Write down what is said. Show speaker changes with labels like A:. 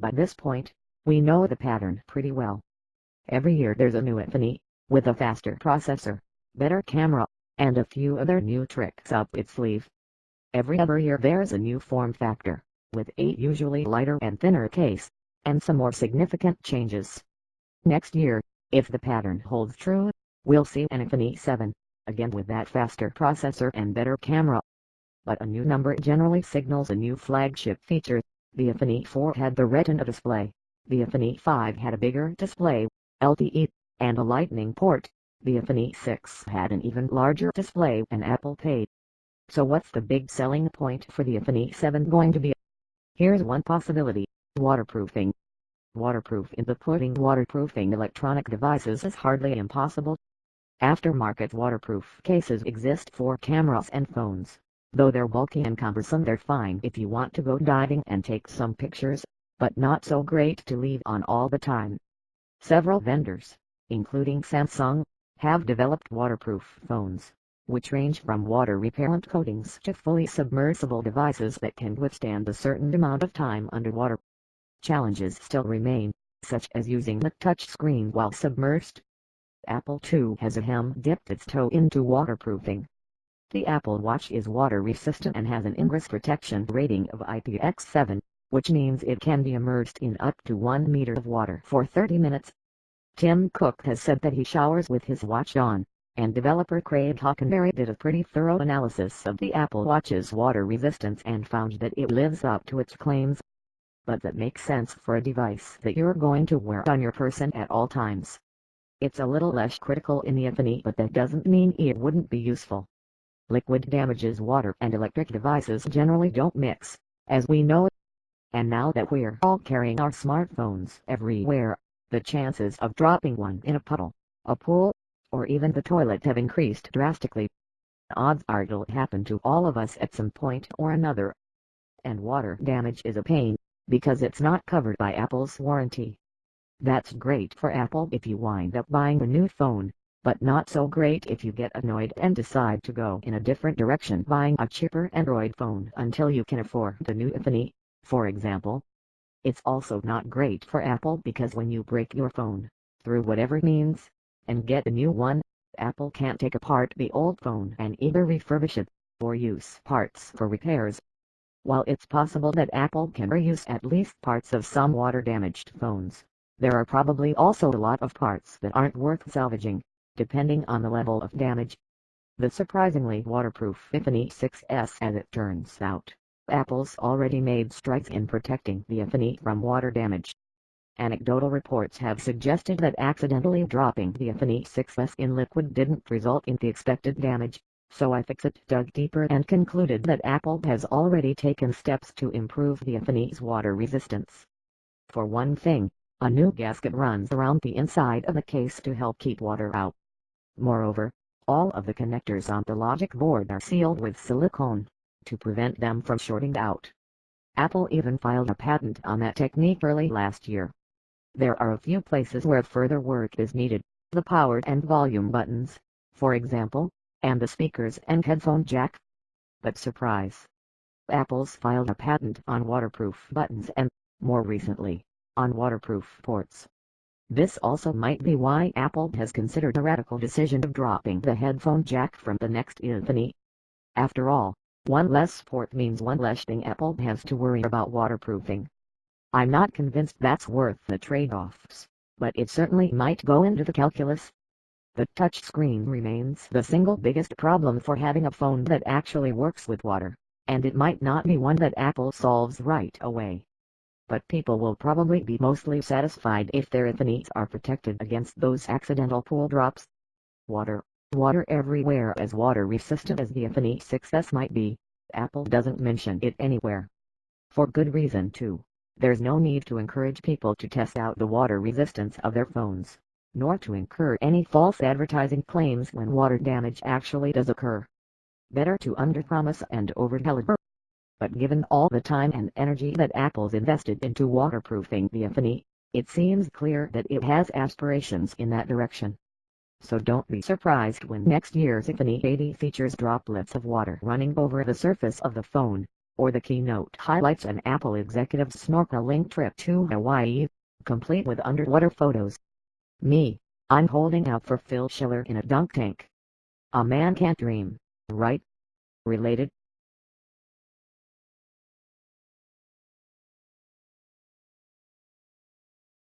A: By this point, we know the pattern pretty well. Every year there's a new iPhone, with a faster processor, better camera, and a few other new tricks up its sleeve. Every other year there's a new form factor, with a usually lighter and thinner case, and some more significant changes. Next year, if the pattern holds true, we'll see an iPhone 7, again with that faster processor and better camera. But a new number generally signals a new flagship feature. The iPhone 4 had the Retina display, the iPhone 5 had a bigger display, LTE, and a Lightning port. The iPhone 6 had an even larger display and Apple Pay. So what's the big selling point for the iPhone 7 going to be? Here's one possibility: waterproofing. Waterproof in the pudding. Waterproofing electronic devices is hardly impossible. Aftermarket waterproof cases exist for cameras and phones. Though they're bulky and cumbersome, they're fine if you want to go diving and take some pictures, but not so great to leave on all the time. Several vendors, including Samsung, have developed waterproof phones, which range from water-repellent coatings to fully submersible devices that can withstand a certain amount of time underwater. Challenges still remain, such as using the touch screen while submersed. Apple too has dipped its toe into waterproofing. The Apple Watch is water-resistant and has an ingress protection rating of IPX7, which means it can be immersed in up to 1 meter of water for 30 minutes. Tim Cook has said that he showers with his watch on, and developer Craig Hockenberry did a pretty thorough analysis of the Apple Watch's water resistance and found that it lives up to its claims. But that makes sense for a device that you're going to wear on your person at all times. It's a little less critical in the iPhone, but that doesn't mean it wouldn't be useful. Liquid damages water, and electric devices generally don't mix, as we know. And now that we're all carrying our smartphones everywhere, the chances of dropping one in a puddle, a pool, or even the toilet have increased drastically. Odds are it'll happen to all of us at some point or another. And water damage is a pain, because it's not covered by Apple's warranty. That's great for Apple if you wind up buying a new phone, but not so great if you get annoyed and decide to go in a different direction, buying a cheaper Android phone until you can afford the new iPhone, for example. It's also not great for Apple because when you break your phone, through whatever means, and get a new one, Apple can't take apart the old phone and either refurbish it, or use parts for repairs. While it's possible that Apple can reuse at least parts of some water-damaged phones, there are probably also a lot of parts that aren't worth salvaging, depending on the level of damage. The surprisingly waterproof iPhone 6s, as it turns out, Apple's already made strides in protecting the iPhone from water damage. Anecdotal reports have suggested that accidentally dropping the iPhone 6s in liquid didn't result in the expected damage, so iFixit dug deeper and concluded that Apple has already taken steps to improve the iPhone's water resistance. For one thing, a new gasket runs around the inside of the case to help keep water out. Moreover, all of the connectors on the logic board are sealed with silicone, to prevent them from shorting out. Apple even filed a patent on that technique early last year. There are a few places where further work is needed: the power and volume buttons, for example, and the speakers and headphone jack. But surprise! Apple's filed a patent on waterproof buttons and, more recently, on waterproof ports. This also might be why Apple has considered a radical decision of dropping the headphone jack from the next iPhone. After all, one less port means one less thing Apple has to worry about waterproofing. I'm not convinced that's worth the trade-offs, but it certainly might go into the calculus. The touchscreen remains the single biggest problem for having a phone that actually works with water, and it might not be one that Apple solves right away. But people will probably be mostly satisfied if their iPhones are protected against those accidental pool drops. Water everywhere. As water resistant as the iPhone 6s might be, Apple doesn't mention it anywhere. For good reason too. There's no need to encourage people to test out the water resistance of their phones, nor to incur any false advertising claims when water damage actually does occur. Better to underpromise and overdeliver. But given all the time and energy that Apple's invested into waterproofing the iPhone, it seems clear that it has aspirations in that direction. So don't be surprised when next year's iPhone 80 features droplets of water running over the surface of the phone, or the keynote highlights an Apple executive's snorkeling trip to Hawaii, complete with underwater photos. Me, I'm holding out for Phil Schiller in a dunk tank. A man can't dream, right? Related?